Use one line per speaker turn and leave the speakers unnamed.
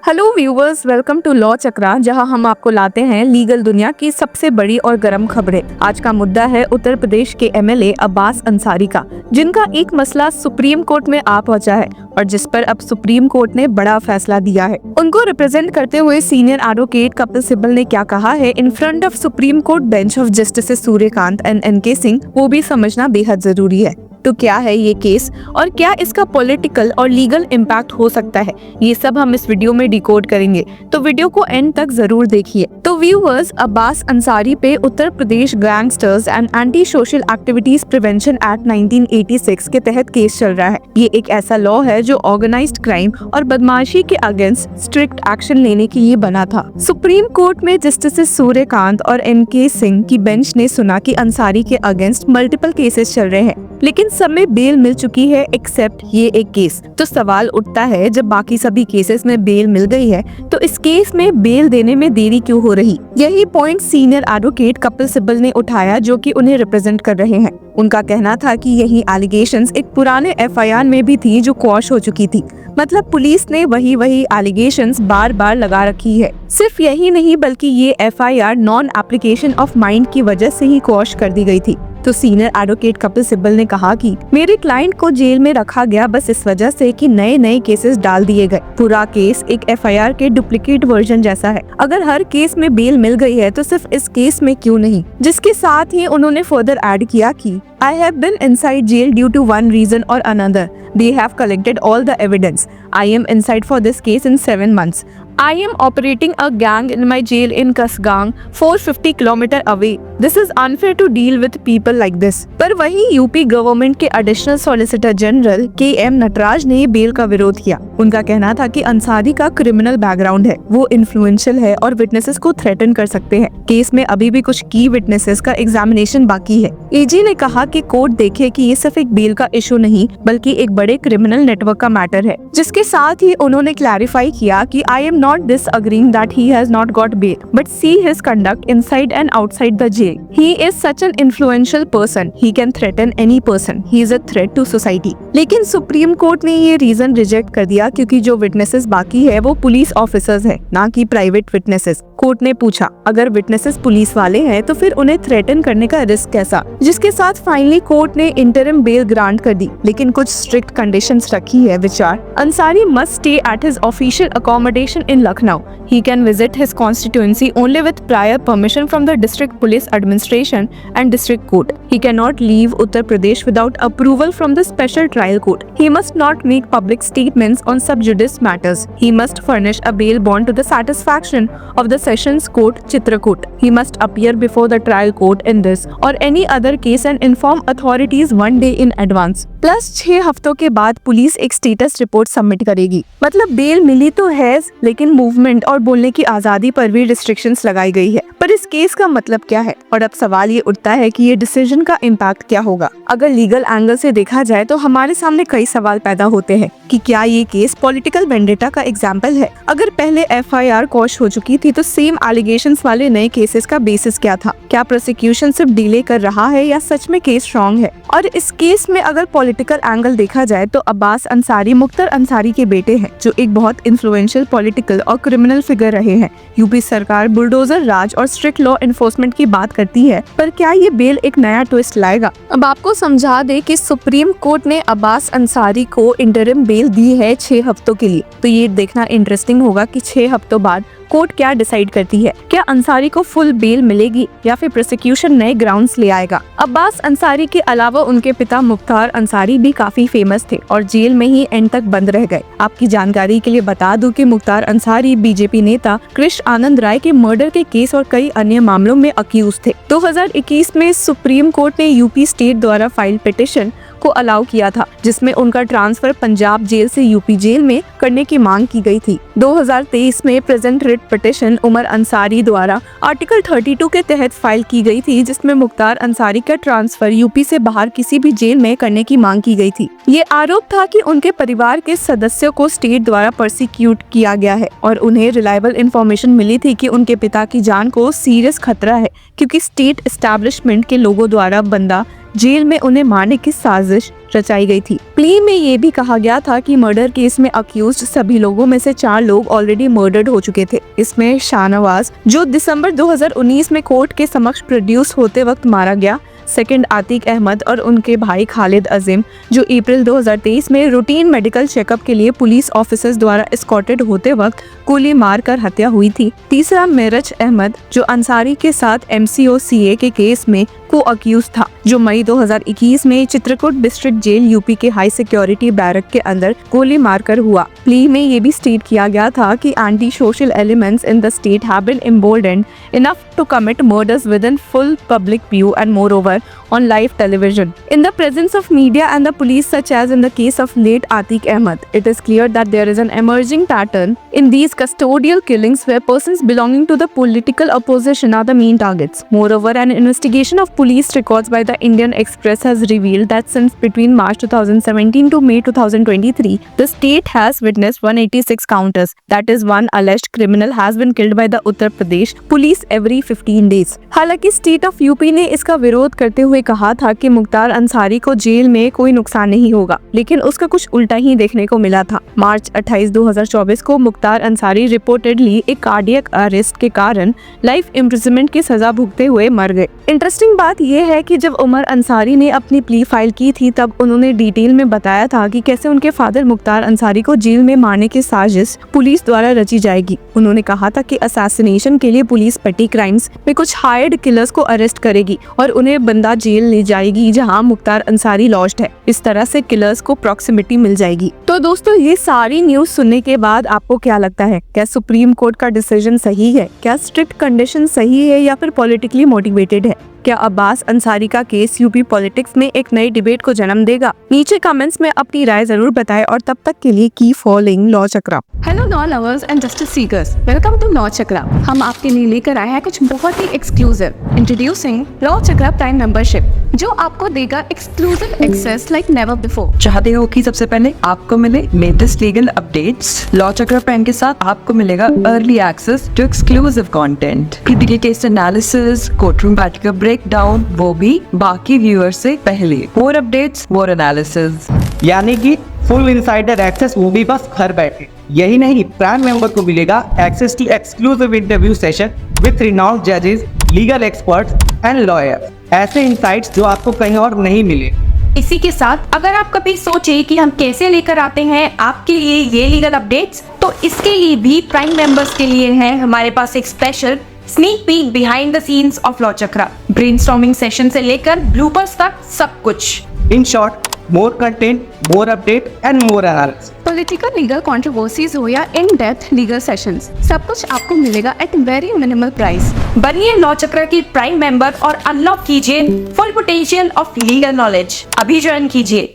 Hello viewers, welcome to law Chakra, जहां हम आपको लाते हैं लीगल दुनिया की सबसे बड़ी और गर्म खबरें। आज का मुद्दा है उत्तर प्रदेश के एमएलए अब्बास अंसारी का, जिनका एक मसला सुप्रीम कोर्ट में आ पहुंचा है और जिस पर अब सुप्रीम कोर्ट ने बड़ा फैसला दिया है। उनको रिप्रेजेंट करते हुए सीनियर एडवोकेट कपिल सिब्बल ने क्या कहा है in front of supreme court bench of justice Suryakant and NK Singh, वो भी समझना बेहद जरूरी है। तो क्या है ये केस और क्या इसका पॉलिटिकल और लीगल इम्पैक्ट हो सकता है, ये सब हम इस वीडियो में डिकोड करेंगे, तो वीडियो को एंड तक जरूर देखिए। तो व्यूअर्स, अब्बास अंसारी पे Uttar Pradesh gangsters and anti social activities prevention act 1986 के तहत केस चल रहा है। ये एक ऐसा लॉ है जो ऑर्गेनाइज्ड क्राइम और बदमाशी के अगेंस्ट स्ट्रिक्ट एक्शन लेने के लिए बना था। सुप्रीम कोर्ट में जस्टिस सूर्यकांत और एनके सिंह की बेंच ने सुना कि अंसारी के अगेंस्ट मल्टीपल केसेस चल रहे हैं, लेकिन सब में बेल मिल चुकी है एक्सेप्ट ये एक केस। तो सवाल उठता है, जब बाकी सभी केसेस में बेल मिल गई है तो इस केस में बेल देने में देरी क्यों हो रही? यही point senior advocate Kapil Sibal ने उठाया, जो कि उन्हें रिप्रेजेंट कर रहे हैं। उनका कहना था कि यही एलिगेशंस एक पुराने एफआईआर में भी थी जो क्वॉश हो चुकी थी। मतलब पुलिस ने वही एलिगेशंस बार बार लगा रखी है। सिर्फ यही नहीं, बल्कि ये FIR non application of mind की वजह से ही क्वॉश कर दी गई थी। तो सीनियर एडवोकेट कपिल सिब्बल ने कहा कि मेरे क्लाइंट को जेल में रखा गया बस इस वजह से कि नए केसेस डाल दिए गए। पूरा केस एक एफआईआर के डुप्लीकेट वर्जन जैसा है। अगर हर केस में बेल मिल गई है तो सिर्फ इस केस में क्यों नहीं? जिसके साथ ही उन्होंने फर्दर ऐड किया कि I have been inside jail due to one reason or another. They have collected all the evidence. I am inside for this case in 7 months. I am operating a gang in my jail in Kasgang, 450 kilometer away. This is unfair to deal with people like this. पर वहीं UP government के additional solicitor general KM Natraj ने bail का विरोध किया। उनका कहना था कि अंसारी का क्रिमिनल बैकग्राउंड है, वो इन्फ्लुएंशियल है और विटनेसेस को थ्रेटन कर सकते हैं। केस में अभी भी कुछ की विटनेसेस का एग्जामिनेशन बाकी है। एजी ने कहा कि कोर्ट देखे कि ये सिर्फ एक बेल का इशू नहीं, बल्कि एक बड़े क्रिमिनल नेटवर्क का मैटर है। जिसके साथ ही उन्होंने क्लैरिफाई किया कि I am not disagreeing that he has not got bail, but see his conduct inside and outside the jail. He is such an influential person. He can threaten any person. He is a threat to society. लेकिन supreme court ने ये reason reject कर दिया क्योंकि जो witnesses बाकी है वो पुलिस ऑफिसर्स है, ना कि प्राइवेट विटनेसेस। कोर्ट ने पूछा, अगर विटनेसेस पुलिस वाले हैं तो फिर उन्हें थ्रेटन करने का रिस्क कैसा? जिसके साथ फाइनली कोर्ट ने इंटरिम बेल ग्रांट कर दी, लेकिन कुछ स्ट्रिक्ट कंडीशंस रखी है। विचार, Ansari must stay at his official accommodation in Lucknow. He can visit his constituency only with prior permission from the district police administration and district court. He cannot leave Uttar Pradesh without approval from the special trial court. He must not make public statements on sub judice matters. He must furnish a bail bond to the satisfaction of the Sessions Court, Chitrakoot. He must appear before the trial court in this or any other case and inform authorities 1 day in advance. Plus 6 हफ्तों के बाद police एक status report submit करेगी। मतलब bell मिली तो है, लेकिन movement और बोलने की आजादी पर भी रिस्ट्रिक्शंस लगाई गई है। पर इस केस का मतलब क्या है? और अब सवाल ये उठता है कि ये डिसीजन का इम्पैक्ट क्या होगा। अगर लीगल एंगल से देखा जाए तो हमारे सामने कई सवाल पैदा होते हैं कि क्या ये केस पॉलिटिकल वेंडेटा का एग्जाम्पल है? अगर पहले एफआईआर क्वॉश हो चुकी थी तो सेम एलिगेशंस वाले नए केसेस का बेसिस क्या था? क्या प्रोसिक्यूशन सिर्फ डिले कर रहा है या सच में केस स्ट्रॉन्ग है? और इस केस में अगर पॉलिटिकल एंगल देखा जाए तो अब्बास अंसारी मुख्तार अंसारी के बेटे हैं, जो एक बहुत इन्फ्लुएंशियल पॉलिटिकल और क्रिमिनल फिगर रहे हैं। यूपी सरकार बुलडोजर राज और स्ट्रिक्ट लॉ एनफोर्समेंट की बात करती है, पर क्या ये बेल एक नया ट्विस्ट लाएगा? अब आपको समझा दे कि सुप्रीम कोर्ट ने अब्बास अंसारी को इंटरिम बेल दी है 6 हफ्तों के लिए। तो ये देखना इंटरेस्टिंग होगा कि 6 हफ्तों बाद कोर्ट क्या डिसाइड करती है। क्या अंसारी को फुल बेल मिलेगी या फिर प्रोसिक्यूशन नए ग्राउंड्स ले आएगा? अब्बास अंसारी के अलावा उनके पिता मुख्तार अंसारी भी काफी फेमस थे और जेल में ही एंड तक बंद रह गए। आपकी जानकारी के लिए बता दूं कि मुख्तार अंसारी बीजेपी नेता कृष्ण आनंद राय के मर्डर के केस और कई अन्य मामलों में अक्यूज थे। 2021 में सुप्रीम कोर्ट ने यूपी स्टेट द्वारा फाइल पिटिशन को अलाउ किया था, जिसमें उनका ट्रांसफर पंजाब जेल से यूपी जेल में करने की मांग की गई थी। 2023 में present writ petition Umar Ansari द्वारा आर्टिकल 32 के तहत फाइल की गई थी, जिसमें मुख्तार अंसारी का ट्रांसफर यूपी से बाहर किसी भी जेल में करने की मांग की गई थी। ये आरोप था कि उनके परिवार के सदस्यों को स्टेट द्वारा परसिक्यूट किया गया है और उन्हें रिलायबल इंफॉर्मेशन मिली थी कि उनके पिता की जान को सीरियस खतरा है, क्योंकि स्टेट एस्टैब्लिशमेंट के लोगों द्वारा बंदा जेल में उन्हें मारने की साजिश रचाई गई थी। प्ली में ये भी कहा गया था कि मर्डर केस में अक्यूज्ड सभी लोगों में से 4 लोग ऑलरेडी मर्डर्ड हो चुके थे। इसमें शाहनवाज, जो दिसंबर 2019 में कोर्ट के समक्ष प्रोड्यूस होते वक्त मारा गया, सेकंड आतिक अहमद और उनके भाई खालिद अजीम, जो अप्रैल 2023 में रूटीन मेडिकल चेकअप के लिए पुलिस ऑफिसर्स द्वारा एस्कॉर्टेड होते वक्त गोली मारकर हत्या हुई थी। तीसरा मिरज अहमद, जो अंसारी के साथ MCOCA के केस में को अक्यूज था, जो मई 2021 में चित्रकूट डिस्ट्रिक्ट जेल यूपी के हाई सिक्योरिटी बैरक के अंदर गोली मारकर हुआ। प्ली में ये भी स्टेट किया गया था कि anti social elements in the state have been emboldened enough to commit murders within full public view and moreover on live television in the presence of media and the police, such as in the case of late Atiq Ahmad. It is clear that there is an emerging pattern in these custodial killings where persons belonging to the political opposition are the main targets. Moreover, an investigation of police records by the Indian Express has revealed that since between March 2017 to May 2023, the state has witnessed 186 counters. That is, one alleged criminal has been killed by the Uttar Pradesh police every 15 days. हालांकि state of UP ने इसका विरोध करते हुए कहा था कि मुख्तार अंसारी को जेल में कोई नुकसान नहीं होगा, लेकिन उसका कुछ उल्टा ही देखने को मिला था। मार्च 28, 2024 को मुख्तार अंसारी रिपोर्टेडली एक कार्डियक अरेस्ट के कारण लाइफ इम्प्रिजनमेंट की सजा भुगते हुए मर गए। इंटरेस्टिंग बात यह है कि जब उमर अंसारी ने अपनी प्ली फाइल की थी, तब उन्होंने डिटेल में बताया था कि कैसे उनके फादर मुख्तार अंसारी को जेल में मारने की साजिश पुलिस द्वारा रची जाएगी। उन्होंने कहा था कि असैसिनेशन के लिए पुलिस पेटी क्राइम्स में कुछ हायर्ड किलर्स को अरेस्ट करेगी और उन्हें बंदा जेल ले जाएगी जहां मुख्तार अंसारी लॉज्ड है। इस तरह से किलर्स को प्रॉक्सिमिटी मिल जाएगी। तो दोस्तों, ये सारी न्यूज सुनने के बाद आपको क्या लगता है? क्या सुप्रीम कोर्ट का डिसीजन सही है? क्या स्ट्रिक्ट कंडीशन सही है या फिर पॉलिटिकली मोटिवेटेड है? क्या अब्बास अंसारी का केस यूपी पॉलिटिक्स में एक नई डिबेट को जन्म देगा? नीचे कमेंट्स में अपनी राय जरूर बताएं और तब तक के लिए keep following law Chakra.
Hello law lovers and justice seekers, welcome to law Chakra. हम आपके लिए लेकर आए हैं कुछ बहुत ही exclusive. Introducing law Chakra prime membership, जो आपको देगा exclusive access like never before.
चाहते हो कि सबसे पहले आपको मिले latest legal updates? Law Chakra prime के साथ आपको मिलेगा early access to exclusive content, critical case analysis, courtroom बैठक ब्रेक डाउन, वो भी बाकी व्यूअर्स से पहले। मोर अपडेट्स, मोर एनालिसिस,
यानी कि फुल इनसाइडर एक्सेस, वो भी बस घर बैठे। यही नहीं, प्राइम मेंबर को मिलेगा access to exclusive interview session with renowned जजेस, लीगल एक्सपर्ट्स एंड लॉयर्स। ऐसे इनसाइट्स जो आपको कहीं और नहीं मिले।
इसी के साथ अगर आप कभी सोचे कि हम कैसे लेकर आते हैं आपके लिए ये लीगल अपडेट्स, तो इसके लिए भी प्राइम मेंबर्स के लिए है हमारे पास एक special sneak peek behind the scenes of law chakra. Brainstorming session से लेकर ब्लूपर्स तक सब कुछ।
In short, more content, more update and more analysis.
Political legal controversies हो या इन डेप्थ लीगल सेशंस, सब कुछ आपको मिलेगा एट वेरी मिनिमल प्राइस। बनिए लॉ चक्र की प्राइम मेंबर और अनलॉक कीजिए full potential of legal knowledge. अभी ज्वाइन कीजिए।